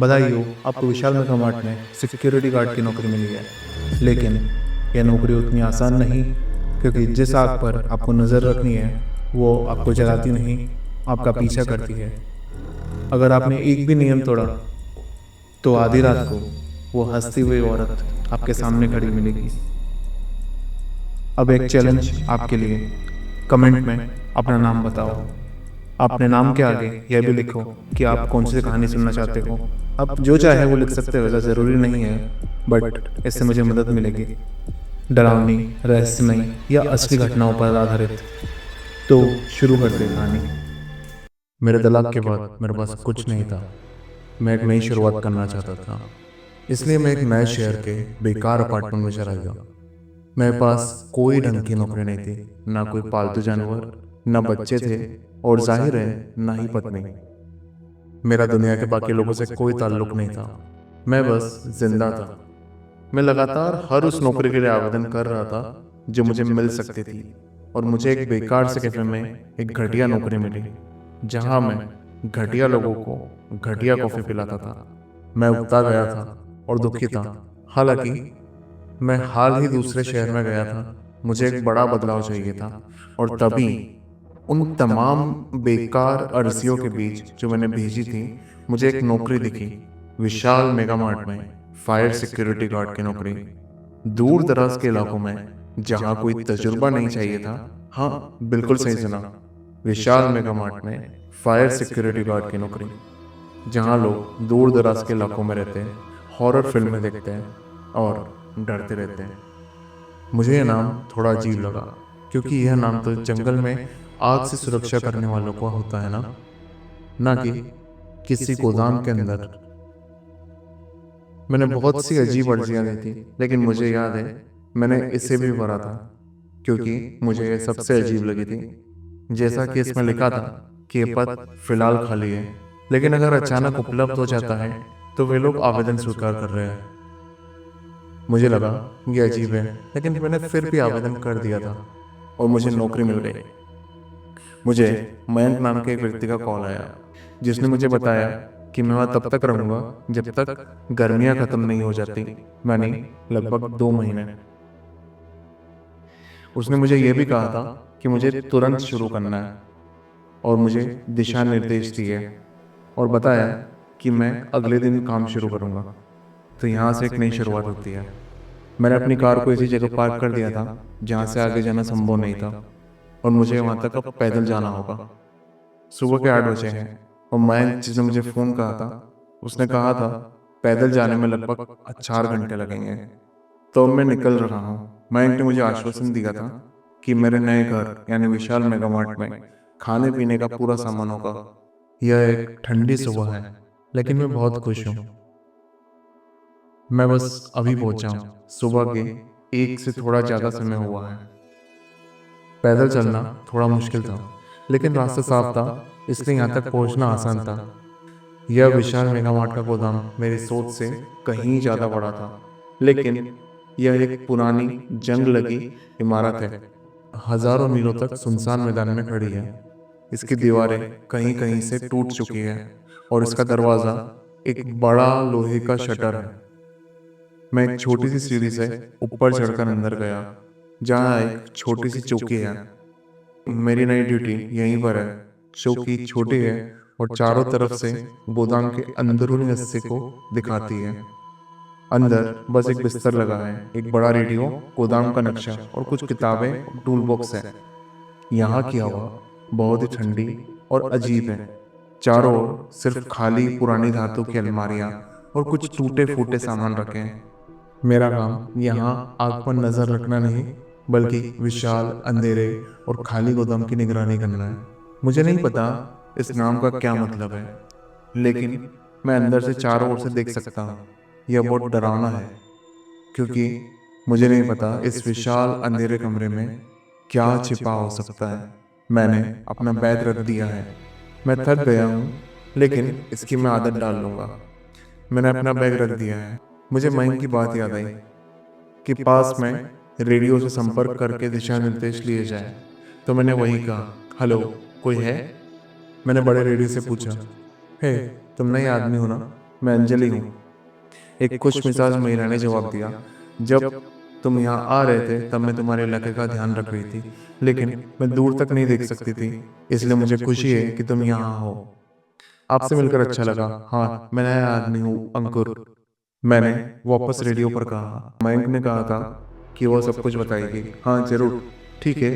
बधाई हो, आपको विशाल मेगा मार्ट में सिक्योरिटी गार्ड की नौकरी मिली है। लेकिन यह नौकरी उतनी आसान नहीं, क्योंकि जिस आग पर आपको नज़र रखनी है वो आपको जलाती नहीं, आपका पीछा करती है। अगर आपने एक भी नियम तोड़ा तो आधी रात को वो हंसती हुई औरत आपके सामने खड़ी मिलेगी। अब एक चैलेंज आपके लिए, कमेंट में अपना नाम बताओ। अपने नाम के आगे यह भी लिखो कि आप कौन सी कहानी सुनना चाहते हो। आप जो चाहे वो लिख सकते हो, ऐसा ज़रूरी नहीं है, बट इससे मुझे मदद मिलेगी। डरावनी, रहस्यमयी या असली घटनाओं पर आधारित। तो शुरू करते हैं कहानी। मेरे तलाक के बाद मेरे पास कुछ नहीं था। मैं एक नई शुरुआत करना चाहता था, इसलिए मैं एक नए शहर के बेकार अपार्टमेंट में चला गया। मेरे पास कोई ढंग की नौकरी नहीं थी, ना कोई पालतू जानवर, ना बच्चे थे, और जाहिर है ना ही पत्नी। मेरा दुनिया के बाकी लोगों से कोई ताल्लुक नहीं था। मैं बस जिंदा था। मैं लगातार हर उस नौकरी के लिए आवेदन कर रहा था जो मुझे मिल सकती थी, और मुझे एक बेकार से कैफे में एक घटिया नौकरी मिली, जहां मैं घटिया लोगों को घटिया कॉफी पिलाता था। मैं उकता गया था और दुखी था। हालांकि मैं हाल ही दूसरे शहर में गया था, मुझे एक बड़ा बदलाव चाहिए था। और तभी उन तमाम बेकार अर्जियों के बीच जो मैंने भेजी थी, मुझे एक नौकरी दिखी, विशाल मेगा मार्ट में फायर सिक्योरिटी गार्ड की नौकरी। दूर दराज के इलाकों में जहां कोई तजुर्बा नहीं चाहिए था। हाँ, बिल्कुल सही सुना, विशाल मेगा मार्ट में फायर सिक्योरिटी गार्ड की नौकरी, जहां लोग दूर दराज के इलाकों में रहते हैं, हॉरर फिल्में देखते हैं और डरते रहते हैं। मुझे यह नाम थोड़ा अजीब लगा, क्योंकि यह नाम तो जंगल में आग से सुरक्षा करने वालों का होता है ना कि किसी गोदाम के अंदर। मैंने बहुत सी अजीब अर्जियां दी थी, लेकिन मुझे याद है मैंने इसे भी भरा था, क्योंकि मुझे ये सबसे अजीब लगी थी। जैसा कि इसमें लिखा था कि ये पद फिलहाल खाली है, लेकिन अगर अचानक उपलब्ध हो जाता है तो वे लोग आवेदन स्वीकार कर रहे हैं। मुझे लगा ये अजीब है, लेकिन मैंने फिर भी आवेदन कर दिया था और मुझे नौकरी मिल गई। मुझे मयंक नाम के एक व्यक्ति का कॉल आया, जिसने मुझे बताया कि मैं वहाँ तब तक रहूँगा जब तक गर्मियाँ ख़त्म नहीं हो जाती, यानी लगभग 2 महीने। उसने मुझे यह भी कहा था कि मुझे तुरंत शुरू करना है, और मुझे दिशा निर्देश दिए और बताया कि मैं अगले दिन काम शुरू करूँगा। तो यहाँ से एक नई शुरुआत होती है। मैंने अपनी कार को ऐसी जगह पार्क कर दिया था जहाँ से आगे जाना संभव नहीं था, और मुझे वहाँ तक अब पैदल जाना होगा। सुबह के 8 बजे हैं, और मयंक जिसने मुझे फ़ोन कहा था, उसने कहा था पैदल जाने में लगभग 4 घंटे लगेंगे। तो अब मैं निकल रहा हूँ। मयंक ने मुझे आश्वासन दिया था कि मेरे नए घर यानी विशाल मेगा मार्ट में खाने पीने का पूरा सामान होगा। यह एक ठंडी सुबह है, लेकिन मैं बहुत खुश हूँ। मैं बस अभी पहुंचा हूँ। सुबह के 1 से थोड़ा ज़्यादा समय हुआ है। पैदल चलना थोड़ा मुश्किल था, लेकिन रास्ता साफ था, इसलिए यहाँ तक पहुँचना आसान था। यह विशाल मेगा मार्ट का गोदाम मेरी सोच से कहीं ज़्यादा बड़ा था, लेकिन यह एक पुरानी जंग लगी इमारत है, हजारों मीलों तक सुनसान मैदान में खड़ी है। इसकी दीवारें कहीं कहीं से टूट चुकी है, और इसका दरवाज़ा एक बड़ा लोहे का शटर है। मैं एक छोटी सी सीढ़ी से ऊपर चढ़कर अंदर गया, जहाँ एक छोटी सी चौकी है। मेरी नई ड्यूटी यहीं पर है। चौकी छोटी है और चारों तरफ से गोदाम के अंदरूनी हिस्से को दिखाती है। अंदर बस एक बिस्तर लगा है, एक बड़ा रेडियो, गोदाम का नक्शा और कुछ किताबें और टूल बॉक्स है। यहाँ की हवा बहुत ही ठंडी और अजीब है। चारों ओर सिर्फ खाली पुरानी धातु की अलमारियाँ और कुछ टूटे फूटे सामान रखे हैं। मेरा काम यहाँ आग पर नजर रखना नहीं, बल्कि विशाल अंधेरे और खाली गोदाम की निगरानी करना है। मुझे नहीं पता इस नाम का क्या मतलब है, लेकिन मैं अंदर से चारों ओर से देख सकता हूँ। यह बहुत डरावना है, क्योंकि मुझे नहीं पता इस विशाल अंधेरे कमरे में क्या छिपा हो सकता है। मैंने अपना बैग रख दिया है। मैं थक गया हूँ, लेकिन इसकी मैं आदत डाल लूँगा। मैंने अपना बैग रख दिया है। मुझे मयंक की बात याद आई कि पास में रेडियो से संपर्क करके दिशा निर्देश लिए जाए। तो मैंने वही कहा, हेलो, कोई है? मैंने बड़े रेडियो से पूछा, हे, तुम नए आदमी हो ना? मैं अंजलि हूँ। एक खुश मिजाज महिला ने जवाब दिया। जब तुम यहाँ आ रहे थे तब मैं तुम्हारे इलाके का ध्यान रख रही थी, लेकिन मैं दूर तक नहीं देख सकती थी, इसलिए मुझे खुशी है कि तुम यहाँ हो। आपसे मिलकर अच्छा लगा। हाँ, मैं नया आदमी हूँ, अंकुर। मैंने वापस रेडियो पर कहा। मयंक ने कहा था कि वो सब कुछ बताएगी। हाँ जरूर, ठीक है।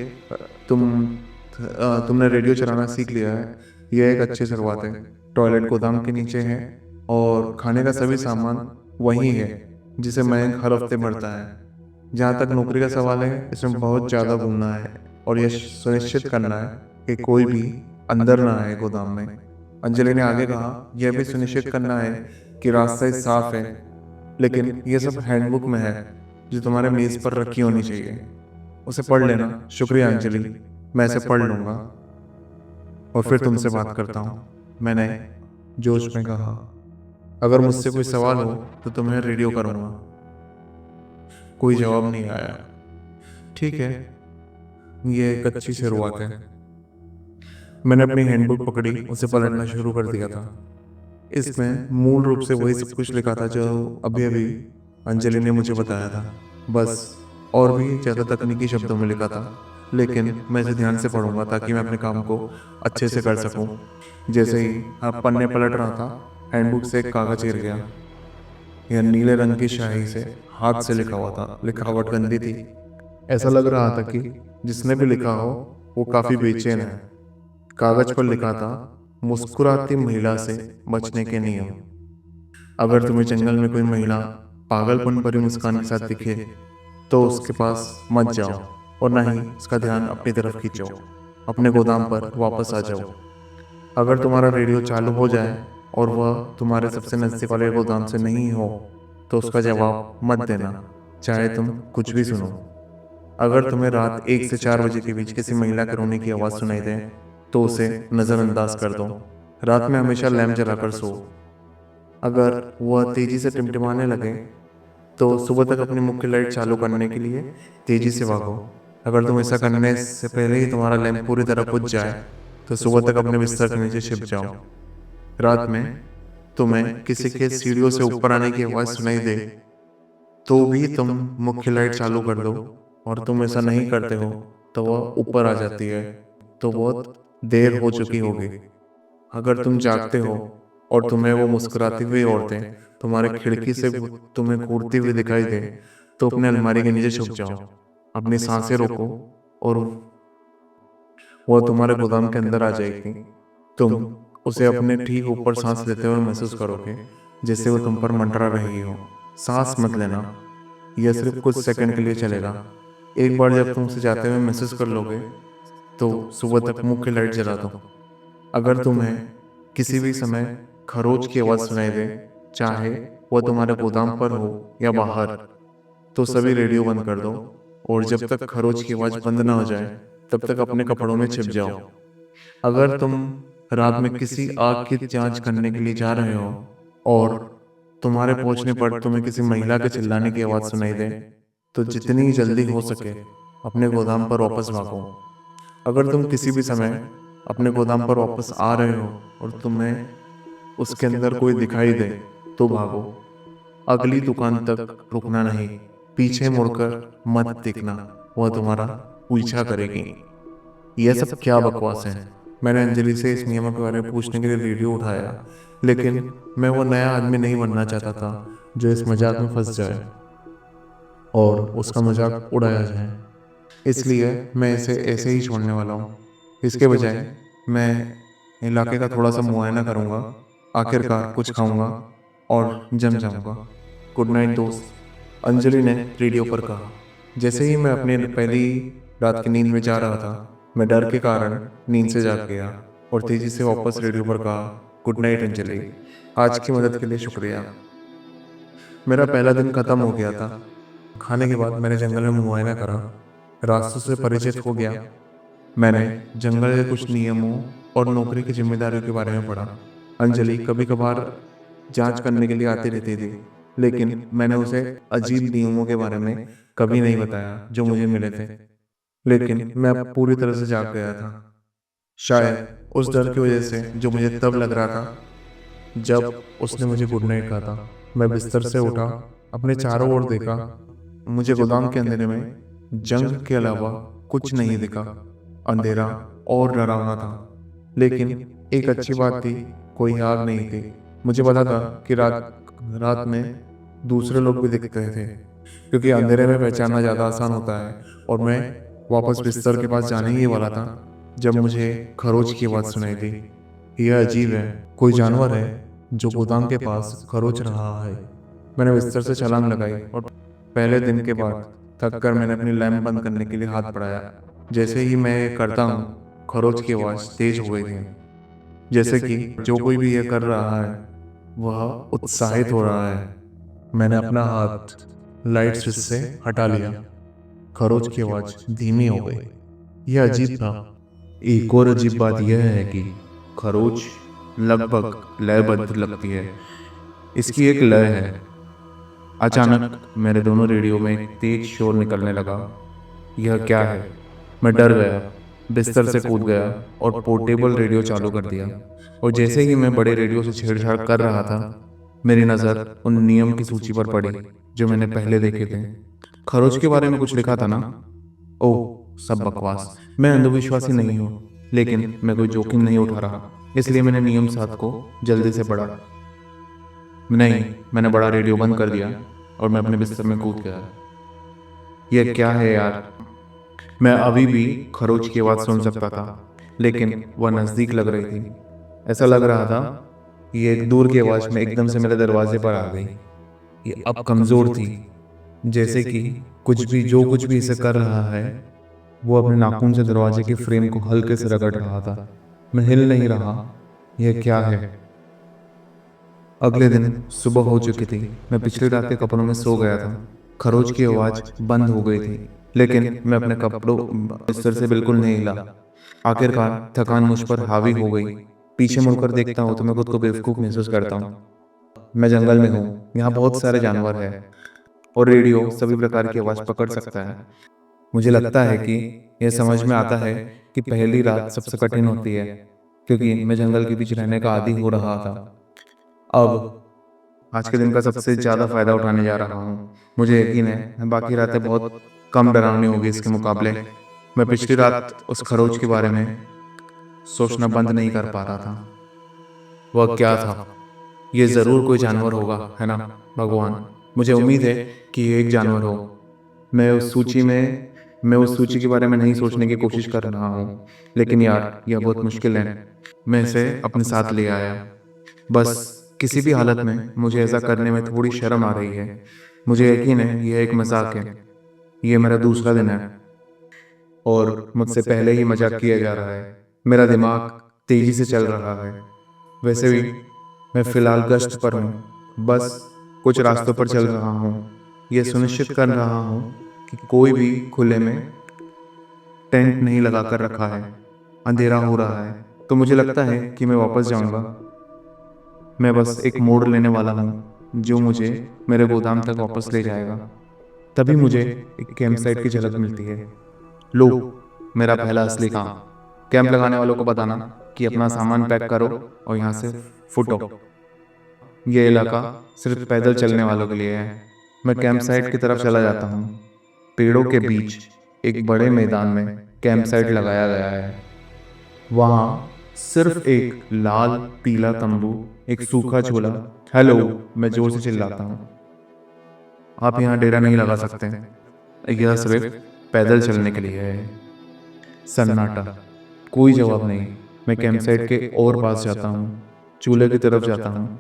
तुमने रेडियो चलाना सीख लिया है, यह एक अच्छी शुरुआत है। टॉयलेट गोदाम के नीचे है और खाने का सभी सामान वही है जिसे मयंक हर हफ्ते भरता है। जहाँ तक नौकरी का सवाल है, इसमें बहुत ज़्यादा घूमना है और यह सुनिश्चित करना है कि कोई भी अंदर ना आए गोदाम में। अंजलि ने आगे कहा, यह भी सुनिश्चित करना है कि रास्ता साफ है, लेकिन यह सब हैंडबुक में है जो तुम्हारे मेज़ पर रखी होनी चाहिए। उसे पढ़ लेना। शुक्रिया अंजलि, मैं इसे पढ़ लूँगा और फिर तुमसे बात करता हूँ, मैंने जोश में कहा। अगर मुझसे कोई सवाल हो तो तुम्हें रेडियो करूँगा। कोई जवाब नहीं आया। ठीक है, ये एक अच्छी शुरुआत है। मैंने अपनी हैंडबुक पकड़ी, उसे पलटना शुरू कर दिया था। इसमें मूल रूप से वही सब कुछ लिखा था जो अभी अभी अंजलि ने मुझे बताया था, बस और भी ज़्यादा तकनीकी शब्दों में लिखा था। लेकिन मैं इसे ध्यान से पढ़ूंगा ताकि मैं अपने काम को अच्छे से कर सकूं। जैसे ही पन्ने पलट रहा था, हैंडबुक से एक कागज़ गिर गया। यह नीले रंग की स्याही से हाथ से लिखा हुआ था। लिखावट गंदी थी। ऐसा लग रहा था कि जिसने भी लिखा हो वो काफ़ी बेचैन है। कागज पर लिखा था, मुस्कुराती महिला से बचने के नियम। अगर तुम्हें जंगल में कोई महिला पागलपन भरी मुस्कान के साथ दिखे तो उसके पास मत जाओ और ना ही उसका ध्यान अपनी तरफ खींचो। अपने गोदाम पर वापस आ जाओ। अगर तुम्हारा रेडियो चालू हो जाए और वह तुम्हारे सबसे नज़दीक वाले गोदाम से नहीं हो तो उसका जवाब मत देना, चाहे तुम कुछ भी सुनो। अगर तुम्हें रात 1 से 4 बजे के बीच किसी महिला के रोने की आवाज़ सुनाई दे तो उसे नज़रअंदाज कर दो। रात में हमेशा लैम्प जलाकर सो। अगर वह तेज़ी से टिमटिमाने लगे तो सुबह तक अपनी मुख्य लाइट चालू करने के लिए तेज़ी से भागो। अगर तुम ऐसा करने से पहले ही तुम्हारा लैम्प पूरी तरह बुझ जाए तो सुबह तक अपने बिस्तर के नीचे छिप जाओ। रात में तुम्हें किसी के सीढ़ियों से ऊपर आने की आवाज़ सुनाई दे तो भी तुम मुख्य लाइट चालू कर दो, और तुम ऐसा नहीं करते हो तो वह ऊपर आ जाती है तो बहुत देर हो चुकी होगी। अगर तुम जागते हो और तुम्हें वो मुस्कुराती हुई औरतें तुम्हारे खिड़की से तुम्हें घूरती हुई दिखाई दे तो अपने अलमारी के नीचे छुप जाओ। अपनी सांसें रोको और वो तुम्हारे गोदाम के अंदर आ जाएगी। तुम उसे अपने ठीक ऊपर सांस लेते हुए महसूस करोगे, जैसे वो तुम पर मंडरा रही हो। सांस मत लेना, यह सिर्फ कुछ सेकंड के लिए चलेगा। एक बार जब तुम उसे जाते हुए महसूस कर लोगे तो सुबह तक मुख्य लाइट जला दो। अगर तुम्हें किसी भी समय खरोच की आवाज़ सुनाई दे, चाहे वह तुम्हारे गोदाम पर हो या बाहर, तो सभी रेडियो बंद कर दो और जब तक खरोच की आवाज़ बंद ना हो जाए तब तक अपने कपड़ों में छिप जाओ। अगर तुम रात में किसी आग की जांच करने के लिए जा रहे हो और तुम्हारे पहुंचने पर तुम्हें किसी महिला के चिल्लाने की आवाज़ सुनाई दे तो जितनी जल्दी हो सके अपने गोदाम पर वापस भागो। अगर तुम किसी भी समय अपने गोदाम पर वापस आ रहे हो और तुम्हें उसके अंदर कोई दिखाई दे तो भागो। अगली दुकान तक रुकना नहीं, पीछे मुड़कर मत देखना, वह तुम्हारा पीछा करेगी। यह सब क्या बकवास है। मैंने अंजलि से इस नियम के बारे में पूछने के लिए रेडियो उठाया, लेकिन मैं वो नया आदमी नहीं बनना चाहता था जो इस मजाक में फंस जाए और उसका मजाक उड़ाया जाए। इसलिए मैं इसे ऐसे ही छोड़ने वाला हूँ। इसके बजाय मैं इलाके का थोड़ा सा मुआयना करूँगा, आखिरकार कुछ खाऊंगा और जम जाऊंगा। गुड नाइट दोस्त, अंजलि ने रेडियो पर कहा। जैसे ही मैं अपनी पहली रात की नींद में जा रहा था, मैं डर के कारण नींद से जाग गया और तेजी से वापस रेडियो पर कहा, गुड नाइट अंजलि, आज की मदद के लिए शुक्रिया। मेरा पहला दिन खत्म हो गया था। खाने के बाद मैंने जंगल में मुआयना करा, रास्तों से परिचित हो गया। मैंने जंगल के कुछ नियमों और नौकरी की जिम्मेदारियों के बारे में पढ़ा। अंजलि कभी कभार जांच करने के लिए आती रहती थी, लेकिन मैंने उसे अजीब नियमों के बारे में कभी नहीं बताया जो मुझे मिले थे। लेकिन मैं अब पूरी तरह से जाग गया था, शायद उस डर की वजह से जो मुझे तब लग रहा था जब उसने मुझे गुड नाइट कहा था, मैं बिस्तर से उठा, अपने चारों ओर देखा। मुझे गोदाम के अंधेरे में जंग के अलावा कुछ नहीं दिखा। अंधेरा और डरावना था, लेकिन एक अच्छी बात थी, कोई आग नहीं थी। मुझे पता था कि रात रात में दूसरे लोग भी दिख रहे थे, क्योंकि अंधेरे में पहचानना ज़्यादा आसान होता है। और मैं वापस बिस्तर के पास जाने ही वाला था जब मुझे खरोच की आवाज़ सुनाई दी। यह अजीब है, कोई जानवर है जो गोदाम के पास खरोच रहा है। मैंने बिस्तर से छलांग लगाई और पहले दिन के बाद थक कर मैंने अपनी लैंप बंद करने के लिए हाथ बढ़ाया। जैसे ही मैं ये करता हूँ, खरोच की आवाज़ तेज हो गई थी, जैसे कि जो कोई भी ये कर रहा है वह उत्साहित हो रहा है। मैंने अपना हाथ लाइट स्विच से हटा लिया। खरोच की आवाज़ धीमी हो गई। यह अजीब था। एक और अजीब बात यह है कि खरोच लगभग लयबद्ध लगती है। इसकी एक लय है। अचानक मेरे दोनों रेडियो में एक तेज शोर निकलने लगा। यह क्या है? मैं डर गया, बिस्तर से कूद गया और पोर्टेबल रेडियो चालू कर दिया। और जैसे ही मैं बड़े रेडियो से छेड़छाड़ कर रहा था, मेरी नज़र उन नियम की सूची पर पड़ी जो मैंने पहले देखे थे। खरोच के बारे में कुछ लिखा था ना? ओह, सब बकवास। मैं अंधविश्वासी नहीं हूँ, लेकिन मैं कोई जोखिम नहीं उठा रहा, इसलिए मैंने नियम 7 को जल्दी से पढ़ा। नहीं, मैंने बड़ा रेडियो बंद कर दिया और मैं अपने बिस्तर में कूद गया। यह क्या है यार? मैं अभी भी खरोच की आवाज़ सुन सकता था, लेकिन वह नज़दीक लग रही थी। ऐसा लग रहा था कि एक दूर की आवाज़ में एकदम से मेरे दरवाजे पर आ गई। ये अब कमज़ोर थी, जैसे कि कुछ भी इसे कर रहा है, वो अपने नाखून से दरवाजे के फ्रेम को हल्के से रगड़ रहा था। मैं हिल नहीं रहा। यह क्या है? अगले दिन सुबह हो चुकी थी। मैं पिछली रात के कपड़ों में सो गया था। खरोच की आवाज़ बंद हो गई थी, लेकिन मैं अपने कपड़ों बिस्तर से बिल्कुल नहीं हिला। आखिरकार थकान मुझ पर हावी हो गई। पीछे मुड़कर देखता हूँ तो मैं खुद को बेवकूफ़ महसूस करता हूँ। मैं जंगल में हूँ, यहाँ बहुत सारे जानवर हैं और रेडियो सभी प्रकार की आवाज़ पकड़ सकता है। मुझे लगता है कि यह समझ में आता है कि पहली रात सबसे कठिन होती है, क्योंकि मैं जंगल के बीच रहने का आदी हो रहा था। अब आज के दिन का सबसे ज़्यादा फ़ायदा उठाने जा रहा हूँ। मुझे यकीन है बाकी रातें बहुत कम डरावनी होगी इसके मुकाबले। मैं पिछली रात उस खरोच के बारे में सोचना बंद नहीं कर पा रहा था। वह क्या था? ये ज़रूर कोई जानवर होगा, है ना भगवान? मुझे उम्मीद है कि ये एक जानवर हो। मैं उस सूची के बारे में नहीं सोचने की कोशिश कर रहा हूँ, लेकिन यार यह बहुत मुश्किल है। मैं इसे अपने साथ ले आया। बस किसी भी हालत में मुझे ऐसा करने में थोड़ी शर्म आ रही है। मुझे यकीन है यह एक मजाक है। यह मेरा दूसरा दिन है और मुझसे पहले ही मजाक किया जा रहा है। मेरा दिमाग तेजी से चल रहा है। वैसे भी मैं फ़िलहाल गश्त पर हूँ, बस कुछ रास्तों पर चल रहा हूँ। यह सुनिश्चित कर रहा हूँ कि कोई भी खुले में टेंट नहीं लगा कर रखा है। अंधेरा हो रहा है, तो मुझे लगता है कि मैं वापस जाऊँगा। मैं बस एक मोड़ लेने वाला हूँ जो मुझे मेरे गोदाम तक वापस ले जाएगा। तभी मुझे एक कैंप साइट की झलक मिलती है। लो, मेरा पहला असली काम। कैंप लगाने वालों को बताना कि अपना सामान पैक करो और यहाँ से फुटो। ये इलाका सिर्फ पैदल चलने वालों के लिए है। मैं कैंप साइट की तरफ चला जाता हूँ। पेड़ों के बीच एक बड़े मैदान में कैंप साइट लगाया गया है। वहाँ सिर्फ एक लाल पीला तंबू, एक सूखा झोला। हेलो, मैं जोर से चिल्लाता हूँ। आप यहाँ डेरा नहीं लगा सकते, यह सिर्फ पैदल चलने के लिए है। सन्नाटा, कोई जवाब नहीं। मैं कैंप साइट के और पास जाता हूँ, चूल्हे की तरफ जाता हूँ,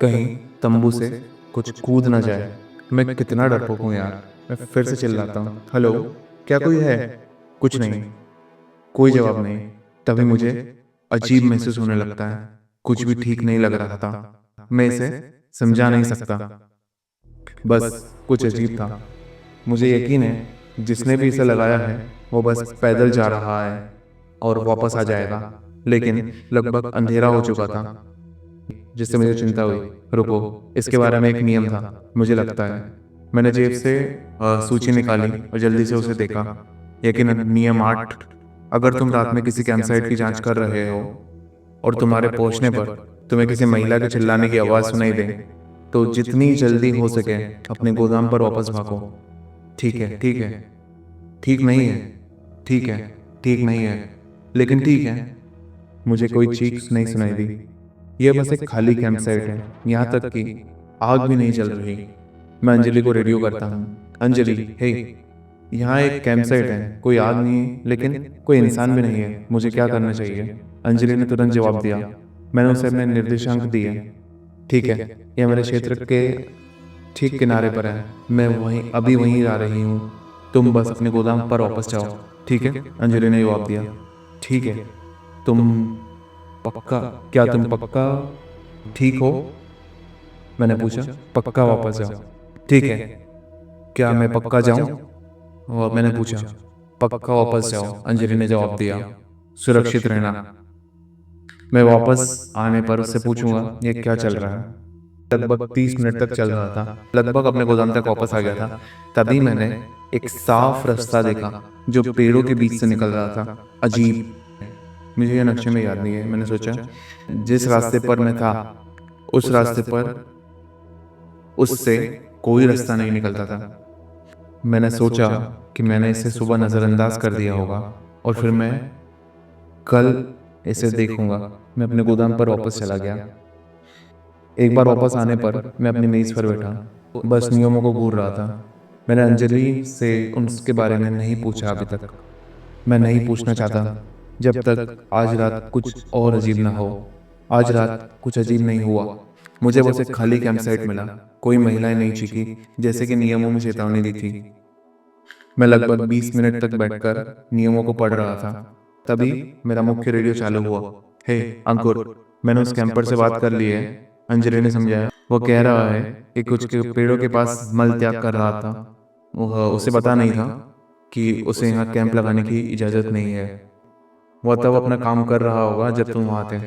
कहीं तंबू से कुछ कूद ना जाए। मैं कितना डरपोक हूँ यार। मैं फिर से चिल्लाता हूँ, हेलो, क्या कोई है? कुछ नहीं, कोई जवाब नहीं। तभी मुझे अजीब महसूस होने लगता है। कुछ भी ठीक नहीं लग रहा था। मैं इसे समझा नहीं सकता, बस कुछ अजीब था। मुझे यकीन है जिसने भी इसे लगाया है वो बस पैदल जा रहा है और वापस आ जाएगा, लेकिन लगभग अंधेरा हो चुका था, जिससे मुझे चिंता हुई। रुको, इसके बारे में एक नियम था, मुझे लगता है। मैंने जेब से सूची निकाली और जल्दी से उसे देखा। यकीनन नियम 8, अगर तुम रात में किसी कैंप साइट की जांच कर रहे हो और तुम्हारे पहुंचने पर तुम्हें किसी महिला के चिल्लाने की आवाज़ सुनाई दे तो जितनी जल्दी हो सके अपने गोदाम पर वापस भागो। ठीक है, ठीक है, ठीक नहीं है, ठीक है, ठीक नहीं है, लेकिन ठीक है। मुझे कोई चीख नहीं सुनाई दी। यह बस एक खाली कैंप साइट है, यहाँ तक कि आग भी नहीं जल रही। मैं अंजलि को रेडियो करता हूँ। अंजलि, हे, यहाँ एक कैंप साइट है, कोई आग नहीं है, लेकिन कोई इंसान भी नहीं है। मुझे क्या करना चाहिए? अंजलि ने तुरंत जवाब दिया। मैंने उसे अपने निर्देशांक दिए। ठीक है, यह मेरे क्षेत्र के ठीक किनारे पर है। मैं अभी वहीं आ रही हूँ। तुम बस अपने गोदाम पर वापस जाओ। ठीक है, अंजलि ने जवाब दिया। ठीक है, तुम पक्का? क्या तुम पक्का ठीक हो? मैंने पूछा। पक्का वापस जाओ। ठीक है, क्या मैं पक्का जाऊं? और मैंने पूछा। पक्का वापस जाओ, अंजलि ने जवाब दिया। सुरक्षित रहना। मैं वापस आने पर उससे पूछूंगा ये क्या चल रहा है। लगभग 30 मिनट तक चल रहा था। लगभग अपने गोदाम तक वापस आ गया था। तभी मैंने एक साफ रास्ता देखा जो पेड़ों के बीच से निकल रहा था। अजीब, मुझे यह नक्शे में याद नहीं है। मैंने सोचा जिस रास्ते पर मैं था उस रास्ते पर उससे कोई रास्ता नहीं निकलता था। मैंने सोचा कि मैंने इसे सुबह नज़रअंदाज कर दिया होगा और फिर मैं कल इसे देखूंगा। मैं अपने गोदाम पर वापस चला गया। एक बार वापस आने पर मैं अपनी मेज़ पर बैठा, बस नियमों को घूर रहा था। मैंने अंजलि से उसके बारे में नहीं पूछा अभी तक। मैं नहीं पूछना चाहता जब तक आज रात कुछ और अजीब ना हो। आज रात कुछ अजीब नहीं हुआ। मुझे बस एक खाली कैंप साइट मिला। कोई महिलाएं नहीं चीखी जैसे कि नियमों में चेतावनी दी थी। मैं लगभग 20 मिनट तक बैठकर नियमों को पढ़ रहा था। तभी मेरा मुख्य रेडियो चालू हुआ। हे अंकुर, मैंने उस कैंपर से बात कर ली है, अंजलि ने समझाया। वो कह रहा है कि कुछ के पेड़ों के पास मल त्याग कर रहा था। उसे पता नहीं था कि उसे यहाँ कैंप लगाने की इजाज़त नहीं है। वह तब अपना काम कर रहा होगा जब तुम वहाँ थे।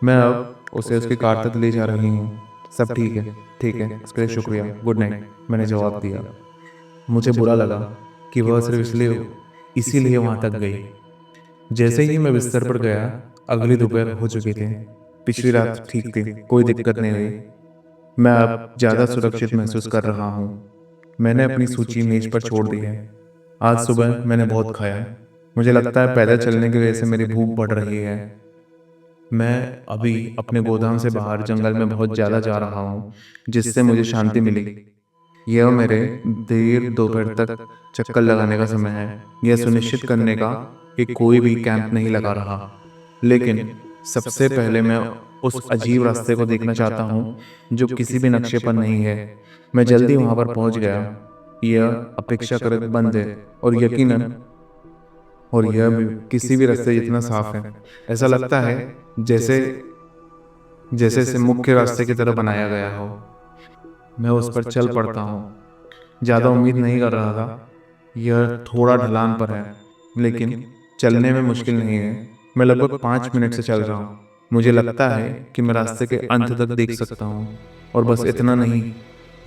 मैं अब उसे उसकी कार तक ले जा रही हूँ। सब ठीक है, ठीक है, इसके लिए शुक्रिया। गुड नाइट, मैंने जवाब दिया। मुझे बुरा लगा कि वह सिर्फ इसीलिए वहाँ तक गई। जैसे ही मैं बिस्तर पर गया, अगली दोपहर हो चुकी थी। पिछली रात ठीक थी, कोई दिक्कत नहीं हुई। मैं अब ज़्यादा सुरक्षित महसूस कर रहा हूँ। मैंने अपनी सूची मेज पर छोड़ दी है। आज सुबह मैंने बहुत खाया। मुझे लगता है पैदल चलने की वजह से मेरी भूख बढ़ रही है। मैं अभी अपने गोदाम से बाहर जंगल में बहुत ज़्यादा जा रहा हूँ, जिससे मुझे शांति मिली। यह मेरे देर दोपहर तक चक्कर लगाने का समय है, यह सुनिश्चित करने का कि कोई भी कैंप नहीं लगा रहा। लेकिन सबसे पहले मैं उस अजीब रास्ते को देखना चाहता हूँ जो किसी भी नक्शे पर नहीं है। मैं जल्दी वहाँ पर पहुँच गया। यह अपेक्षाकृत बंद है और यकीनन यह भी किसी भी रास्ते जितना साफ है। ऐसा लगता है जैसे जैसे इसे मुख्य रास्ते की तरह बनाया गया हो। मैं उस पर चल पड़ता हूँ। ज़्यादा उम्मीद नहीं कर रहा था। यह थोड़ा ढलान पर है, लेकिन चलने में मुश्किल नहीं है। मैं लगभग 5 मिनट से चल रहा हूँ। मुझे लगता है कि मैं रास्ते के अंत तक देख सकता हूँ। और बस इतना नहीं,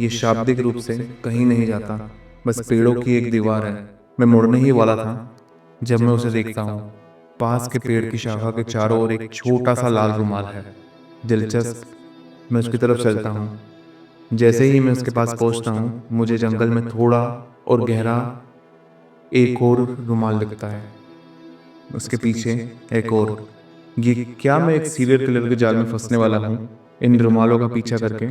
ये शाब्दिक रूप से कहीं नहीं जाता। बस पेड़ों की एक दीवार है। मैं मुड़ने ही वाला था जब मैं उसे देखता हूँ। पास के पेड़ की शाखा के चारों ओर एक छोटा सा लाल रुमाल है। दिलचस्प। मैं उसकी तरफ चलता हूँ। जैसे ही मैं उसके पास पहुंचता हूँ, मुझे जंगल में थोड़ा और गहरा एक और रुमाल दिखता है। उसके पीछे एक और। ये क्या मैं एक सीरियल किलर के जाल में फंसने वाला हूँ? इन रुमालों का पीछा करके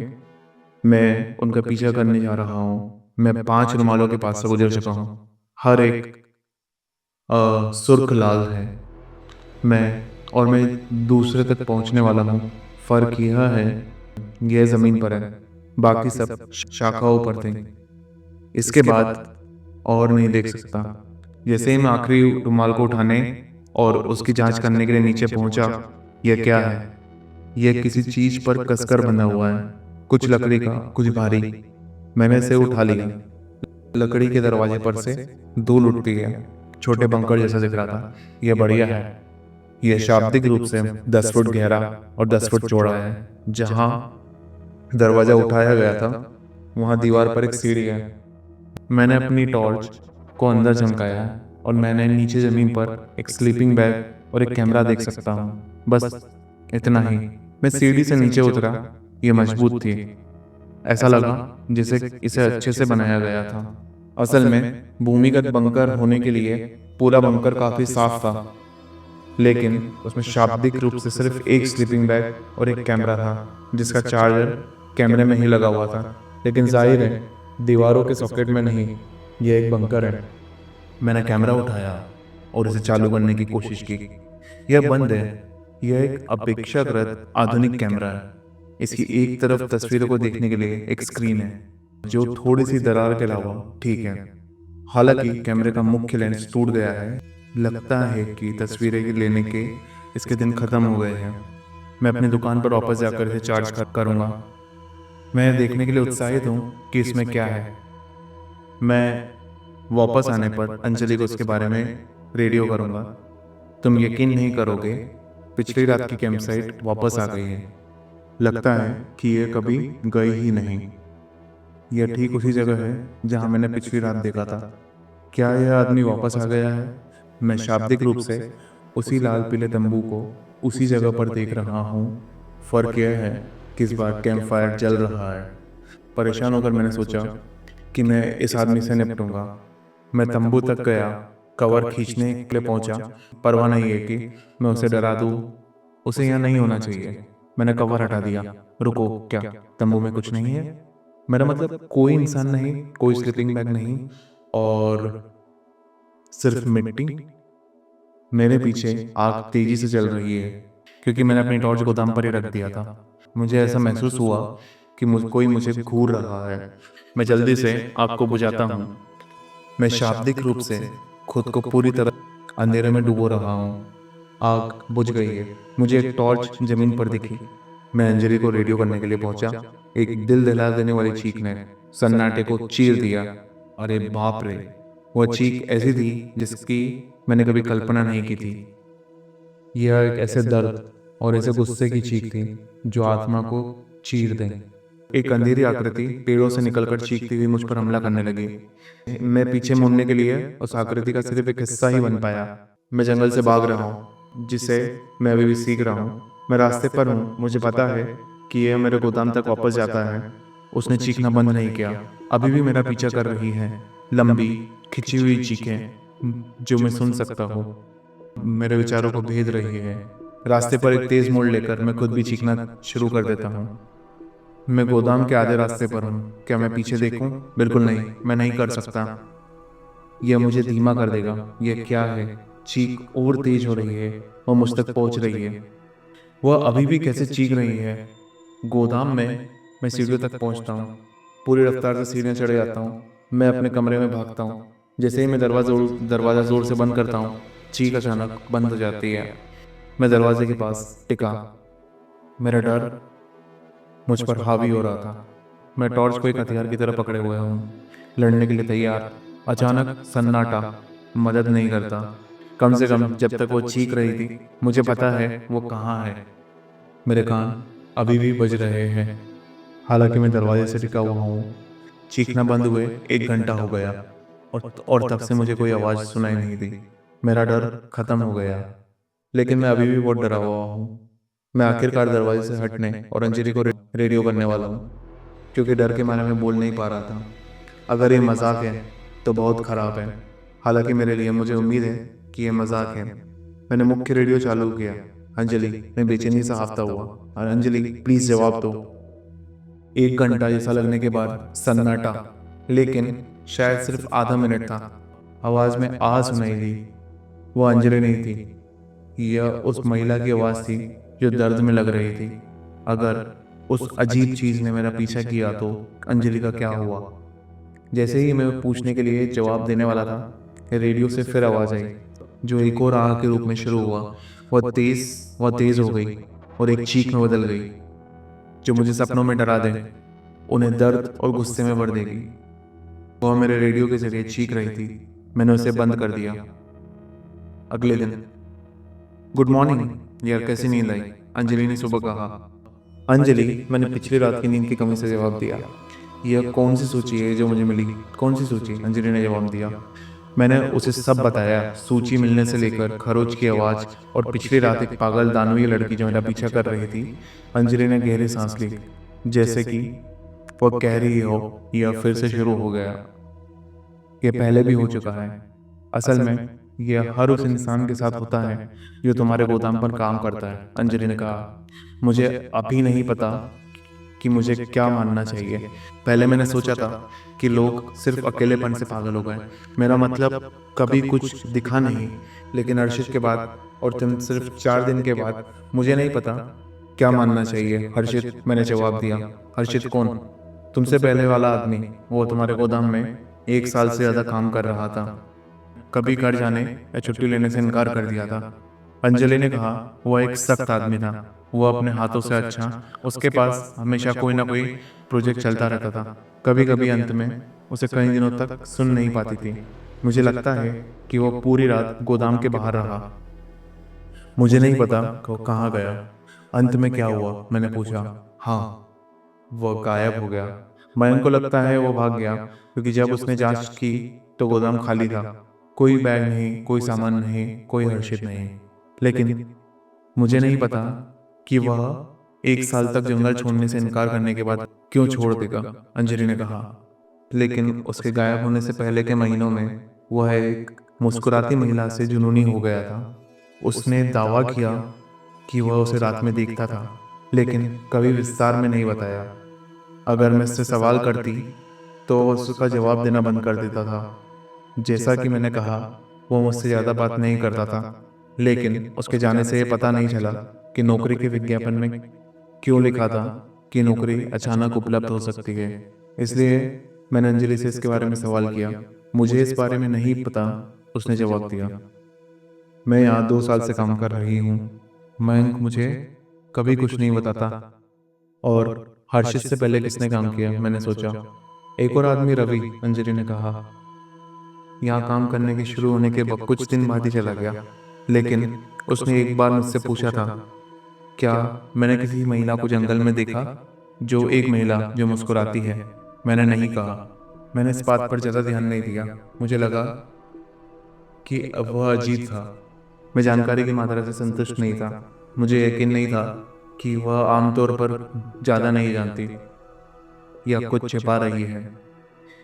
मैं उनका पीछा करने जा रहा हूँ। मैं 5 रुमालों के पास से गुजर चुका हूँ। हर एक सुर्ख लाल है। मैं दूसरे तक पहुँचने वाला हूँ। फर्क यह है, यह जमीन पर है, बाकी सब शाखाओं पर थे। इसके बाद और नहीं देख सकता। जैसे ही मैं आखिरी रुमाल को उठाने और उसकी जांच करने के लिए नीचे पहुंचा, यह क्या है? यह किसी चीज पर कसकर बंधा हुआ है, कुछ लकड़ी का, कुछ भारी। मैंने इसे उठा लिया। लकड़ी के दरवाजे पर से धूल उठती है, छोटे बंकर जैसा दिख रहा था। यह बढ़िया है। यह शाब्दिक रूप से 10 फुट गहरा और 10 फुट चौड़ा है। जहाँ दरवाजा उठाया गया था वहाँ दीवार पर एक सीढ़ी है। मैंने अपनी टॉर्च को अंदर झमकाया और मैंने नीचे जमीन पर एक स्लीपिंग बैग और एक कैमरा देख सकता हूँ। बस इतना ही। मैं सीढ़ी से नीचे उतरा। ये मजबूत थी। ऐसा लगा जैसे इसे अच्छे से बनाया गया था। असल में भूमिगत बंकर होने के लिए पूरा बंकर काफी साफ था, लेकिन उसमें शाब्दिक रूप से सिर्फ एक स्लीपिंग बैग और एक कैमरा था, जिसका चार्जर कैमरे में ही लगा हुआ था। लेकिन जाहिर है दीवारों के सॉकेट में नहीं, ये एक बंकर है। मैंने कैमरा उठाया और इसे चालू करने की कोशिश की। यह बंद है। यह एक अपेक्षाकृत आधुनिक कैमरा है। इसकी एक तरफ तस्वीरों को देखने के लिए एक स्क्रीन है, जो थोड़ी सी दरार के अलावा ठीक है। हालांकि कैमरे का मुख्य लेंस टूट गया है। लगता है कि तस्वीरें लेने के इसके दिन खत्म हो गए हैं। मैं अपनी दुकान पर वापस जाकर इसे चार्ज करूंगा। मैं देखने के लिए उत्साहित हूँ कि इसमें क्या है। मैं वापस आने पर अंजलि को उसके बारे में रेडियो करूंगा। तुम यकीन नहीं करोगे, पिछली रात की कैंपसाइट वापस आ गई है। लगता है कि यह कभी गई ही नहीं। यह ठीक उसी जगह है जहां मैंने पिछली रात देखा था। क्या यह आदमी वापस आ गया है? मैं शाब्दिक रूप से उसी लाल पीले तंबू को उसी जगह पर देख रहा हूँ। फर्क यह है कि इस बार कैंप फायर जल रहा है। परेशान होकर मैंने सोचा कि मैं इस आदमी से निपटूंगा। मैं तंबू तक गया, कवर खींचने के लिए पहुंचा। परवाह नहीं है कि मैं उसे डरा दूं। उसे यहाँ नहीं होना चाहिए। मैंने कवर हटा दिया। रुको, क्या तंबू में कुछ नहीं है? मेरा मतलब कोई इंसान नहीं, कोई स्लीपिंग बैग नहीं, और सिर्फ मिट्टी। मेरे पीछे आग तेजी से चल रही है, क्योंकि मैंने अपनी टॉर्च गोदाम पर ही रख दिया था। मुझे ऐसा महसूस हुआ कि कोई मुझे घूर रहा है। मैं जल्दी से आग को बुझाता हूँ। मैं शाब्दिक रूप से खुद को पूरी तरह अंधेरे में डुबो रहा हूँ। आग बुझ गई है। मुझे एक टॉर्च जमीन पर दिखी। मैं अंजलि को रेडियो करने के लिए पहुंचा। एक दिल दहला देने वाली चीख ने सन्नाटे को चीर दिया। अरे बाप रे! वह चीख ऐसी थी जिसकी मैंने कभी कल्पना नहीं की थी। यह एक ऐसे दर्द और ऐसे गुस्से की चीख थी जो आत्मा को चीर दे। एक अंधेरी आकृति पेड़ों से निकलकर चीखती हुई मुझ पर हमला करने लगी। मैं पीछे मुड़ने के लिए उस आकृति का सिर्फ एक हिस्सा ही बन पाया। मैं जंगल से भाग रहा हूँ, जिसे मैं अभी भी सीख रहा हूँ। मैं रास्ते पर हूँ। मुझे पता है कि यह मेरे गोदाम तक वापस जाता है। उसने चीखना बंद नहीं किया। अभी भी मेरा पीछा कर रही है। लंबी खिंची हुई चीखें जो मैं सुन सकता हूँ, मेरे विचारों को भेद रही है। रास्ते पर एक तेज मोड़ लेकर मैं खुद भी चीखना शुरू कर देता हूँ। मैं गोदाम के आधे रास्ते पर हूँ। क्या मैं पीछे देखूं? बिल्कुल नहीं, मैं नहीं कर सकता। यह मुझे धीमा कर देगा। यह क्या है? चीख और तेज हो रही है। वह मुझ तक पहुंच रही है। वह अभी भी कैसे चीख रही है। गोदाम में मैं सीढ़ियों तक पहुंचता हूँ। पूरी रफ्तार से सीढ़ियाँ चढ़ जाता हूँ। मैं अपने कमरे में भागता हूँ। जैसे ही मैं दरवाज़ा जोर से बंद करता हूँ, चीख अचानक बंद हो जाती है। मैं दरवाजे के पास टिका। मेरा डर मुझ पर हावी हो रहा था। मैं टॉर्च को एक हथियार की तरह पकड़े हुए हूँ, लड़ने के लिए तैयार। अचानक सन्नाटा मदद नहीं करता। कम से कम जब तक वो चीख रही थी, मुझे पता है वो कहाँ है। मेरे कान अभी भी बज रहे हैं, हालांकि मैं दरवाजे से टिका हुआ हूँ। चीखना बंद हुए 1 घंटा हो गया, और तब से मुझे कोई आवाज़ सुनाई नहीं दी। मेरा डर खत्म हो गया, लेकिन मैं अभी भी बहुत डरा हुआ हूँ। मैं आखिरकार दरवाजे से हटने और अंजलि को रेडियो करने वाला हूँ, क्योंकि डर के मारे में बोल नहीं पा रहा था। अगर ये मजाक है तो बहुत ख़राब है। हालांकि मेरे लिए मुझे उम्मीद है कि ये मजाक है। मैंने मुख्य रेडियो चालू किया। अंजलि, मैं बेचैनी से हाफता हुआ। और अंजलि, प्लीज़ जवाब दो। 1 घंटा जैसा लगने के बाद सन्नाटा, लेकिन शायद सिर्फ आधा मिनट था। आवाज़ में आ सुनाई दी। वो अंजलि नहीं थी। यह उस महिला की आवाज़ थी जो दर्द में लग रही थी। अगर उस अजीब चीज़ ने मेरा पीछा किया तो अंजलि का क्या हुआ? जैसे ही मैं पूछने के लिए जवाब देने वाला था, रेडियो से फिर आवाज़ आई, जो एक और आग के रूप में शुरू हुआ। वह तेज़ हो गई और एक चीख में बदल गई, जो मुझे सपनों में डरा दे, उन्हें दर्द और गुस्से में भर देगी। वह मेरे रेडियो के जरिए चीख रही थी। मैंने उसे बंद कर दिया। अगले दिन, गुड मॉर्निंग यार, कैसी नींद आई? अंजलि ने सुबह कहा। अंजलि, मैंने पिछली रात की नींद की कमी से जवाब दिया। यह कौन सी सूची है जो मुझे मिली? कौन सी सूची? अंजलि ने जवाब दिया। मैंने उसे सब बताया, सूची मिलने से लेकर खरोच की आवाज़ और पिछली रात एक पागल दानवीय लड़की जो मेरा पीछा कर रही थी। अंजलि ने गहरी सांस ली, जैसे कि वो कह रही हो यह फिर से शुरू हो गया, ये पहले भी हो चुका है। असल में यह हर उस इंसान के साथ होता है जो तुम्हारे गोदाम पर काम करता है। अंजलि ने कहा, मुझे अभी नहीं पता कि मुझे क्या मानना चाहिए। पहले मैंने सोचा था कि लोग सिर्फ अकेलेपन से पागल हो गए, मेरा मतलब कभी कुछ दिखा नहीं। लेकिन हर्षित के बाद और तुम सिर्फ 4 दिन के बाद मुझे नहीं पता क्या मानना चाहिए। हर्षित, मैंने जवाब दिया। हर्षित कौन? तुमसे पहले वाला आदमी, वो तुम्हारे गोदाम में 1 साल से ज़्यादा काम कर रहा था, कभी घर जाने या छुट्टी लेने से इनकार कर दिया था। अंजलि ने कहा, वह एक सख्त आदमी था, वो अपने हाथों से अच्छा, उसके पास हमेशा कोई ना कोई प्रोजेक्ट चलता रहता था। कभी कभी अंत में उसे कई दिनों तक सुन नहीं पाती थी। मुझे लगता है कि वो पूरी रात गोदाम के बाहर रहा। मुझे नहीं पता कि वो कहाँ गया। अंत में क्या हुआ, मैंने पूछा। हाँ, वो गायब हो गया। मयंक को लगता है वो भाग गया, क्योंकि जब उसने जांच की तो गोदाम खाली था। कोई बैग नहीं, कोई सामान नहीं, कोई हर्षित नहीं। लेकिन मुझे नहीं पता कि वह 1 साल तक जंगल छोड़ने से इनकार करने के बाद क्यों छोड़ देगा, अंजलि ने कहा। लेकिन उसके गायब होने से पहले के महीनों में वह एक मुस्कुराती महिला से जुनूनी हो गया था। उसने दावा किया कि वह उसे रात में देखता था, लेकिन कभी विस्तार में नहीं बताया। अगर मैं उससे सवाल करती तो वह उसका जवाब देना बंद कर देता था। जैसा कि मैंने कहा, वो मुझसे ज़्यादा बात नहीं करता था, लेकिन उसके जाने से ये पता नहीं चला कि नौकरी के विज्ञापन में क्यों लिखा था कि नौकरी अचानक उपलब्ध हो सकती है। इसलिए मैंने अंजलि से इसके बारे में सवाल किया। मुझे इस बारे में नहीं पता, उसने जवाब दिया। मैं यहाँ 2 साल से काम कर रही हूँ। मयंक मुझे कभी कुछ नहीं बताता। और हर्षित से पहले किसने काम किया, मैंने सोचा। एक और आदमी, रवि, अंजलि ने कहा। यहाँ काम करने के शुरू होने के बाद कुछ दिन बाद ही चला गया, लेकिन उसने एक बार मुझसे पूछा था, क्या मैंने किसी महिला को जंगल में देखा, जो एक महिला जो मुस्कुराती है। मैंने नहीं कहा। मैंने इस बात पर ज़्यादा ध्यान नहीं दिया। मुझे लगा कि अब वह अजीब था। मैं जानकारी की मात्रा से संतुष्ट नहीं था। मुझे यकीन नहीं था कि वह आमतौर पर ज़्यादा नहीं जानती या कुछ छिपा रही है।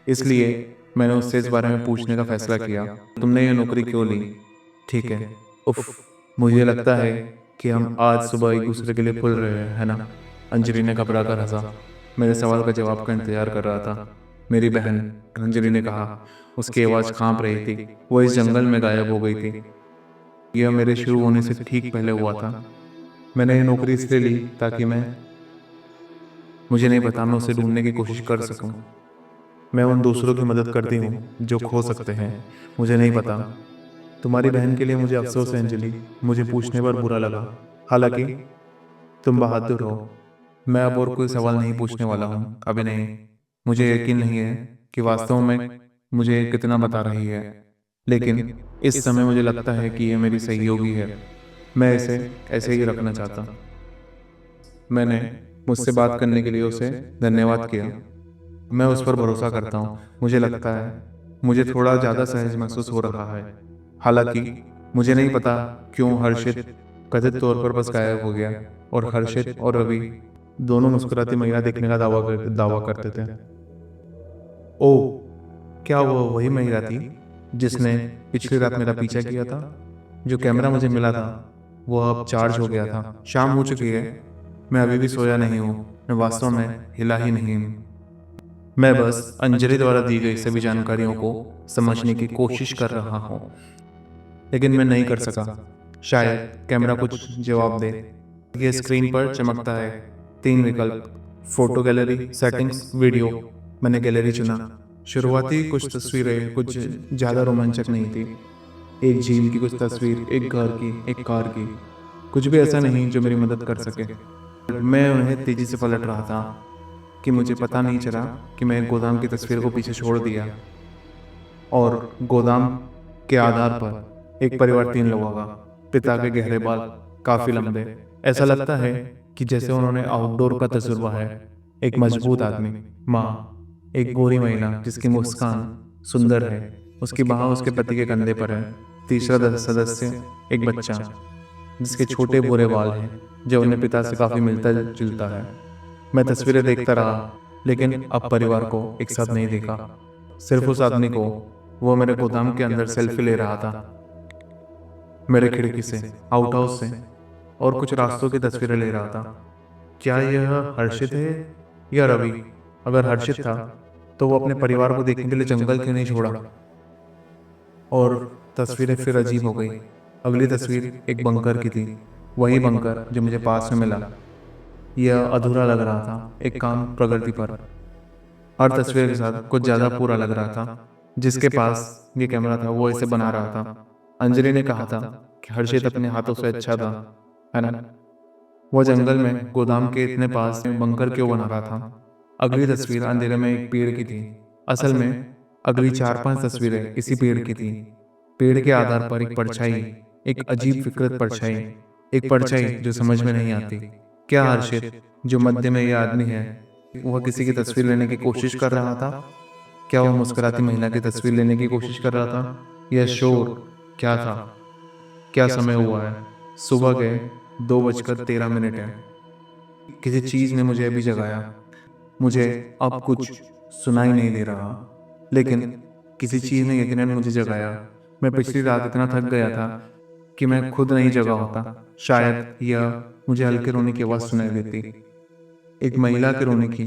इसलिए मैंने उससे इस बारे में पूछने का फैसला किया। तुमने ये नौकरी क्यों ली? ठीक है। उफ, मुझे लगता है कि हम आज सुबह एक दूसरे के लिए खुल रहे हैं, है ना? अंजलि ने घबरा कर हंसा। मेरे सवाल का जवाब का इंतजार कर रहा था। मेरी बहन, अंजलि ने कहा। उसकी आवाज़ कांप रही थी। वो इस जंगल में गायब हो गई थी। यह मेरे शुरू होने से ठीक पहले हुआ था। मैंने ये नौकरी इसलिए ली ताकि मुझे नहीं पता, मैं उसे ढूंढने की कोशिश कर सकूं। मैं उन दूसरों की मदद करती हूँ जो खो सकते हैं। मुझे नहीं पता। तुम्हारी बहन के लिए मुझे अफसोस है अंजलि, मुझे पूछने पर बुरा लगा। हालांकि तुम बहादुर हो। मैं अब और कोई सवाल नहीं पूछने वाला हूँ, अभी नहीं। मुझे यकीन नहीं है कि वास्तव में मुझे कितना बता रही है, लेकिन इस समय मुझे लगता है कि यह मेरी सहयोगी है। मैं इसे ऐसे ही रखना चाहता। मैंने मुझसे बात करने के लिए उसे धन्यवाद किया। मैं उस पर भरोसा करता हूँ। मुझे लगता है मुझे थोड़ा ज़्यादा सहज महसूस हो रहा है। हालांकि मुझे नहीं पता क्यों हर्षित कथित तौर पर बस गायब हो गया, और हर्षित और रवि दोनों मुस्कुराती महिला देखने का दावा करते थे। ओह, क्या वो वही महिला थी जिसने पिछली रात मेरा पीछा किया था? जो कैमरा मुझे मिला था वो अब चार्ज हो गया था। शाम हो चुकी है। मैं अभी भी सोया नहीं हूँ। मैं वास्तव में हिला ही नहीं हूँ। मैं बस अंजलि द्वारा दी गई सभी जानकारियों को समझने की कोशिश कर रहा हूँ, लेकिन मैं नहीं कर सका। शायद कैमरा कुछ जवाब दे। ये स्क्रीन पर चमकता है 3 विकल्प: फोटो गैलरी, सेटिंग्स, वीडियो। मैंने गैलरी चुना। शुरुआती कुछ तस्वीरें कुछ ज़्यादा रोमांचक नहीं थी। एक झील की कुछ तस्वीर, एक घर की, एक कार की। कुछ भी ऐसा नहीं जो मेरी मदद कर सके। मैं उन्हें तेजी से पलट रहा था कि मुझे पता नहीं चला कि मैं एक गोदाम की तस्वीर को पीछे छोड़ दिया, और गोदाम के आधार पर एक परिवार 3 लोगों का। पिता के गहरे बाल, काफी लंबे, ऐसा लगता है कि जैसे उन्होंने आउटडोर का तजुर्बा है। एक मजबूत आदमी, माँ, एक गोरी महिला जिसकी मुस्कान सुंदर है, उसकी बाह उसके पति के कंधे पर है। तीसरा सदस्य एक बच्चा जिसके छोटे भूरे बाल हैं, जो अपने पिता से काफ़ी मिलता जुलता है। मैं तस्वीरें देखता रहा, लेकिन अब परिवार को एक साथ नहीं देखा। सिर्फ उस आदमी को, वो मेरे गोदाम के अंदर सेल्फी ले रहा था, मेरे खिड़की से, आउट हाउस से, और कुछ रास्तों की तस्वीरें ले रहा था। क्या यह हर्षित है या रवि? अगर हर्षित था तो वो अपने परिवार को देखने के लिए जंगल क्यों नहीं छोड़ा? और तस्वीरें फिर अजीब हो गई। अगली तस्वीर एक बंकर की थी, वही बंकर जो मुझे पास में मिला। यह अधूरा लग रहा था, एक काम प्रगति पर। हर तस्वीर के साथ कुछ ज़्यादा पूरा लग रहा था। जिसके पास ये कैमरा था वो इसे बना रहा था। अंजलि ने कहा था कि हर्षित अपने हाथों से अच्छा था, है ना? वो जंगल में गोदाम के इतने पास में बंकर क्यों बना रहा था? अगली तस्वीर अंधेरे में एक पेड़ की थी। असल में अगली 4-5 तस्वीरें इसी पेड़ की थी। पेड़ के आधार पर एक परछाई, एक अजीब विकृत परछाई, एक परछाई जो समझ में नहीं आती। क्या हर्षित, जो मध्य में यह आदमी है, वह किसी की तस्वीर लेने की कोशिश कर रहा था? क्या वह मुस्कुराती महिला की तस्वीर लेने की कोशिश कर रहा था? यह शोर क्या था? क्या समय हुआ है? सुबह के 2:13 है। किसी चीज़ ने मुझे अभी जगाया। मुझे अब कुछ सुनाई नहीं दे रहा, लेकिन किसी चीज़ ने यकीनन मुझे जगाया। मैं पिछली रात इतना थक गया था कि मैं खुद नहीं जगा होता। शायद यह मुझे हल्के रोने की आवाज़ सुनाई देती, एक महिला के रोने की।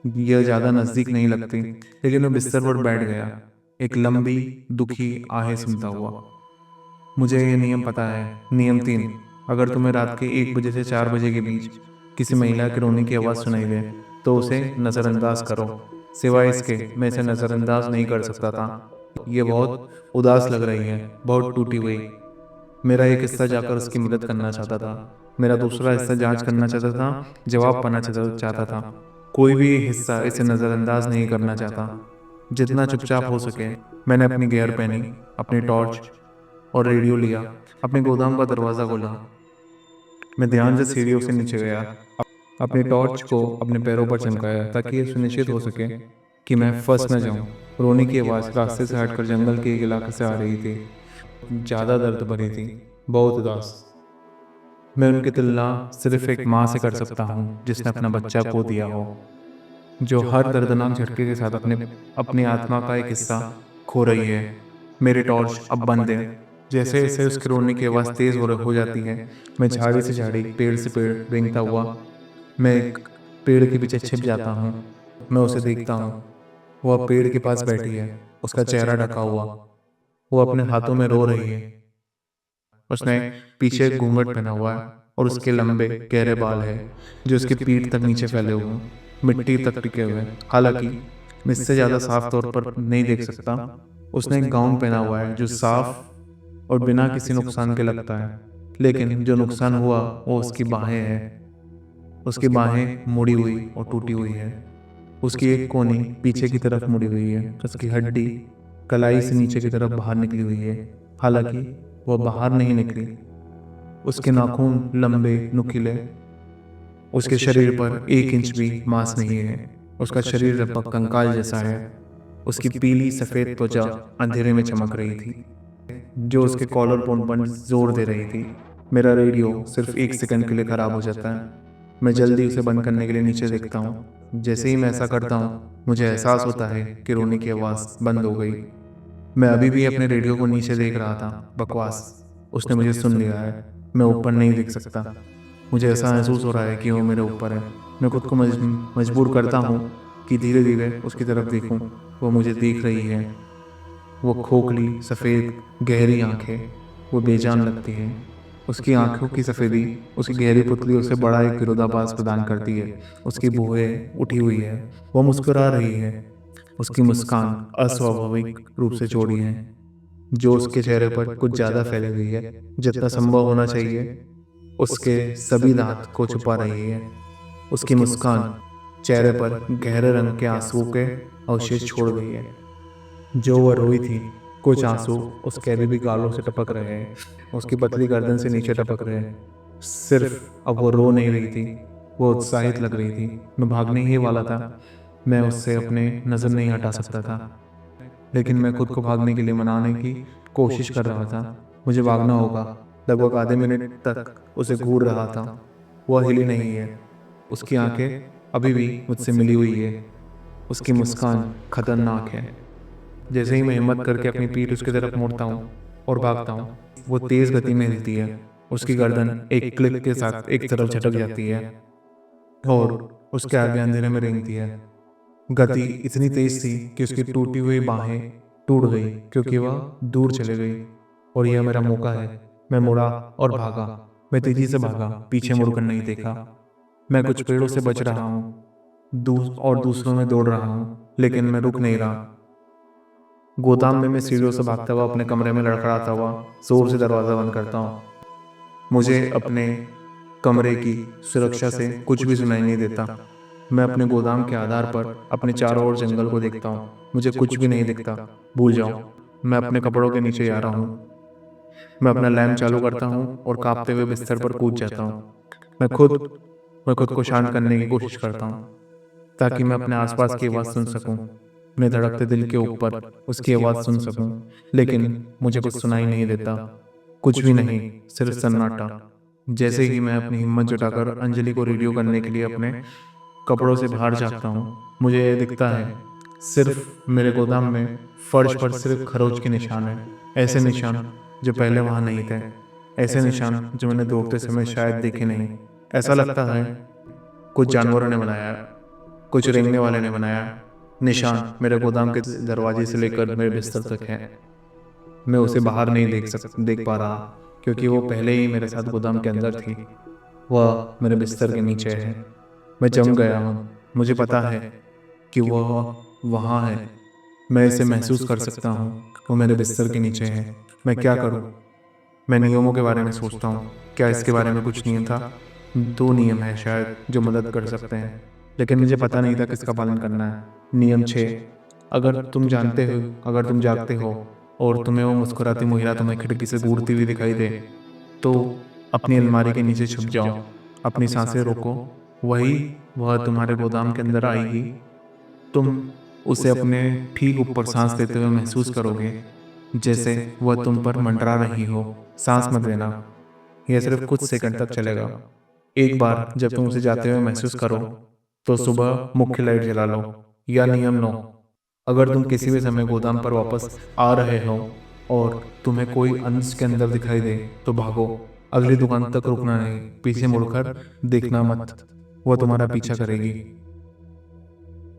यह ज़्यादा नज़दीक नहीं लगती, लेकिन मैं बिस्तर पर बैठ गया, एक लंबी दुखी आहें सुनता हुआ। मुझे ये नियम पता है, नियम 3। अगर तुम्हें रात के 1 बजे से 4 बजे के बीच किसी महिला के रोने की आवाज़ सुनाई दे तो उसे नज़रअंदाज करो। सिवाय इसके मैं इसे नज़रअंदाज नहीं कर सकता था। ये बहुत उदास लग रही है, बहुत टूटी हुई। मेरा एक हिस्सा जाकर उसकी मदद करना चाहता था, मेरा दूसरा हिस्सा जांच करना चाहता था, जवाब पाना चाहता था। कोई भी हिस्सा इसे नज़रअंदाज नहीं करना चाहता। जितना चुपचाप हो सके मैंने अपनी गियर पहनी, अपनी टॉर्च और रेडियो लिया, अपने गोदाम का दरवाज़ा खोला। मैं ध्यान से सीढ़ियों से नीचे गया, अपनी टॉर्च को अपने पैरों पर चमकाया ताकि ये सुनिश्चित हो सके कि मैं फंस न जाऊं। रोने की आवाज़ रास्ते से हटकर जंगल के एक इलाके से आ रही थी, ज़्यादा दर्द भरी थी, बहुत उदास। मैं उनकी तुलना सिर्फ एक माँ से कर सकता हूँ जिसने अपना बच्चा खो दिया हो, जो हर दर्दनाक झटके के साथ अपनी आत्मा का एक हिस्सा खो रही है। मेरी टॉर्च अब बंद है। जैसे जैसे उसके रोने की आवाज़ तेज़ हो जाती है, मैं झाड़ी से झाड़ी, पेड़ से पेड़ रेंगता हुआ मैं एक पेड़ के पीछे छिप जाता हूँ। मैं उसे देखता हूँ, वह पेड़ के पास बैठी है, उसका चेहरा ढका हुआ, वो अपने हाथों में रो रही है। उसने पीछे एक घूंघट पहना हुआ है और उसके लंबे गहरे बाल है जो उसकी पीठ तक नीचे फैले हुए हैं, मिट्टी तक टिके हुए हैं। हालांकि मैं इससे ज़्यादा साफ तौर पर नहीं देख सकता। उसने एक गाउन पहना हुआ है जो साफ और बिना किसी नुकसान के लगता है, लेकिन जो नुकसान हुआ वो उसकी बाहें हैं। उसकी बाहें मुड़ी हुई और टूटी हुई है। उसकी एक कोनी पीछे की तरफ मुड़ी हुई है, उसकी हड्डी कलाई से नीचे की तरफ बाहर निकली हुई है। हालांकि वह बाहर नहीं निकली। उसके नाखून लंबे नुकीले, उसके शरीर पर 1 इंच भी मांस नहीं है। उसका शरीर लगभग कंकाल जैसा है। उसकी पीली सफ़ेद त्वचा अंधेरे में चमक रही थी, जो उसके कॉलर बोन पर जोर दे रही थी। मेरा रेडियो सिर्फ 1 सेकंड के लिए ख़राब हो जाता है। मैं जल्दी उसे बंद करने के लिए नीचे देखता हूँ। जैसे ही मैं ऐसा करता हूँ मुझे एहसास होता है कि रोने की आवाज़ बंद हो गई। मैं अभी भी अपने रेडियो को नीचे देख रहा था। बकवास, उसने मुझे सुन लिया है। मैं ऊपर नहीं देख सकता। मुझे ऐसा महसूस हो रहा है कि वो मेरे ऊपर है। मैं खुद को मजबूर करता हूँ कि धीरे धीरे उसकी तरफ देखूँ। वो मुझे देख रही है। वो खोखली सफ़ेद गहरी आंखें, वो बेजान लगती है। उसकी आंखों की सफ़ेदी उसकी गहरी पुतली उसे बड़ा एक विरोधाभास प्रदान करती है। उसकी भुएं उठी हुई है, वो मुस्कुरा रही है। उसकी मुस्कान अस्वाभाविक रूप से चौड़ी है, जो उसके चेहरे पर कुछ ज़्यादा फैली हुई है, जितना संभव होना चाहिए। उसके सभी दांत को छुपा रही है। उसकी मुस्कान चेहरे पर गहरे रंग के आंसुओं के अवशेष छोड़ गई है। जो वह रोई थी, कुछ आंसू उसके अभी भी गालों से टपक रहे हैं, उसकी पतली गर्दन से नीचे टपक रहे हैं। सिर्फ अब वो रो नहीं रही थी, वो उत्साहित लग रही थी। मैं भागने ही वाला था, मैं उससे अपने नज़र नहीं हटा सकता था। लेकिन मैं खुद को भागने के लिए मनाने की कोशिश कर रहा था। मुझे भागना होगा। लगभग आधे मिनट तक उसे घूर रहा था। वह हिली नहीं है। उसकी आंखें अभी भी मुझसे मिली हुई है। उसकी मुस्कान खतरनाक है। जैसे ही मैं हिम्मत करके अपनी पीठ उसकी तरफ मोड़ता हूँ और भागता हूँ, वो तेज गति में हिलती है। उसकी गर्दन एक क्लिक के साथ एक तरफ झटक जाती है और उसके आगे अंधेरे में रेंगती है। गति इतनी तेज थी कि उसकी टूटी हुई बाहें टूट गई क्योंकि वह दूर चले गई। और यह मेरा मौका है। मैं मुड़ा और भागा। मैं तेजी से भागा, पीछे मुड़कर नहीं देखा। मैं कुछ पेड़ों से बच रहा हूँ और दूसरों में दौड़ रहा हूँ, लेकिन मैं रुक नहीं रहा। गोदाम में मैं सीढ़ियों से भागता हुआ अपने कमरे में लड़खड़ाता हुआ जोर से दरवाज़ा बंद करता हूँ। मुझे अपने कमरे की सुरक्षा से कुछ भी सुनाई नहीं देता। मैं अपने गोदाम के आधार पर अपने चारों ओर जंगल को देखता हूँ। मुझे कुछ भी नहीं दिखता। भूल जाओ, मैं अपने कपड़ों के नीचे जा रहा हूँ। मैं अपना लैम्प चालू करता हूँ और कांपते हुए बिस्तर पर कूद जाता हूँ। मैं खुद को शांत करने की कोशिश करता हूँ ताकि मैं अपने आसपास की आवाज़ सुन सकूं, अपने धड़कते दिल के ऊपर उसकी आवाज़ सुन सकूं। लेकिन मुझे कुछ सुनाई नहीं देता। कुछ भी नहीं, सिर्फ सन्नाटा। जैसे ही मैं अपनी हिम्मत जुटाकर अंजलि को रेडियो करने के लिए अपने कपड़ों से बाहर झाँकता हूँ, मुझे यह दिखता है सिर्फ मेरे गोदाम में फर्श पर सिर्फ खरोच के निशान हैं। ऐसे निशान जो पहले वहाँ नहीं थे। ऐसे निशान जो मैंने दौड़ते समय शायद देखे नहीं। ऐसा लगता है कुछ जानवरों ने बनाया, कुछ रेंगने वाले ने बनाया। निशान मेरे गोदाम के दरवाजे से लेकर मेरे बिस्तर तक है। मैं उसे बाहर नहीं देख पा रहा क्योंकि वो पहले ही मेरे साथ गोदाम के अंदर थी। वह मेरे बिस्तर के नीचे है। मैं जम गया हूँ। मुझे पता है कि वह वहाँ है। मैं इसे महसूस कर सकता हूँ। वो मेरे बिस्तर के नीचे है। मैं क्या करूँ? मैं नियमों के बारे में सोचता हूँ। क्या इसके बारे में कुछ नियम था? 2 नियम है शायद जो मदद कर सकते हैं, लेकिन मुझे पता नहीं था किसका पालन करना है। नियम 6, अगर तुम जागते हो और तुम्हें वो मुस्कुराती महिला तुम्हें खिड़की से घूरती हुई दिखाई दे, तो अपनी अलमारी के नीचे छुप जाओ। अपनी सांसें रोको। वह तुम्हारे गोदाम के अंदर आएगी। तुम उसे अपने ठीक ऊपर सांस लेते हुए महसूस करोगे, जैसे वह तुम पर मंडरा रही हो। सांस मत लेना। यह सिर्फ कुछ सेकंड तक चलेगा। एक बार जब तुम उसे जाते हुए महसूस करो, तो सुबह मुख्य लाइट जला लो। या नियम 9, अगर तुम किसी भी समय गोदाम पर वापस आ रहे हो और तुम्हें कोई अंश के अंदर दिखाई दे, तो भागो। अगली दुकान तक रुकना नहीं। पीछे मुड़कर देखना मत। वह तुम्हारा पीछा करेगी।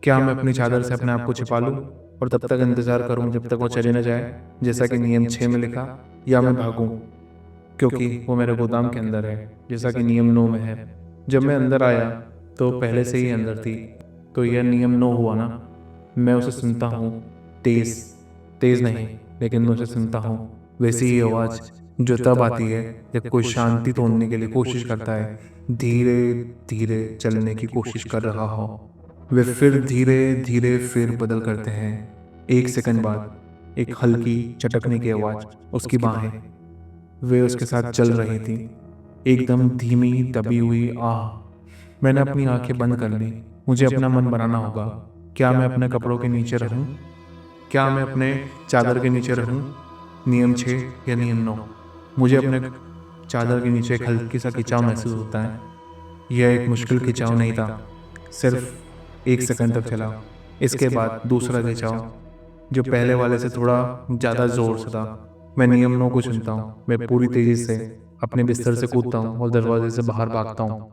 क्या मैं अपनी चादर से अपने आप को छिपा लूं और तब तक इंतजार करूं जब तक वो चले न जाए, जैसा कि नियम 6 में लिखा, या मैं भागूं क्योंकि वो मेरे गोदाम के अंदर है, जैसा कि नियम 9 में है। जब मैं अंदर आया तो पहले से ही अंदर थी। तो यह नियम 9 हुआ ना। मैं उसे सुनता हूँ। तेज तेज नहीं, लेकिन मैं उसे सुनता हूँ। वैसी ही आवाज़ जो तब आती है जब कोई शांति तोड़ने के लिए कोशिश करता है, धीरे धीरे चलने की कोशिश कर रहा हो। वे फिर धीरे धीरे फिर बदल करते हैं। 1 सेकंड बाद एक हल्की चटकने की आवाज़। उसकी बाहें, वे उसके साथ चल रही थी। एकदम धीमी दबी हुई आह। मैंने अपनी आंखें बंद कर ली। मुझे अपना मन बनाना होगा। क्या मैं अपने कपड़ों के नीचे रहूं? क्या मैं अपने चादर के नीचे रहूं? नियम 6 या नियम 9? मुझे अपने चादर के नीचे एक हल्की सा खिंचाव महसूस होता है। यह एक मुश्किल खिंचाव नहीं था, सिर्फ 1 सेकंड तक चला। इसके बाद दूसरा खिंचाव जो पहले वाले से थोड़ा ज़्यादा जोर से था। मैं नियम 9 को सुनता हूँ। मैं पूरी तेज़ी से अपने बिस्तर से कूदता हूँ और दरवाजे से बाहर भागता हूँ।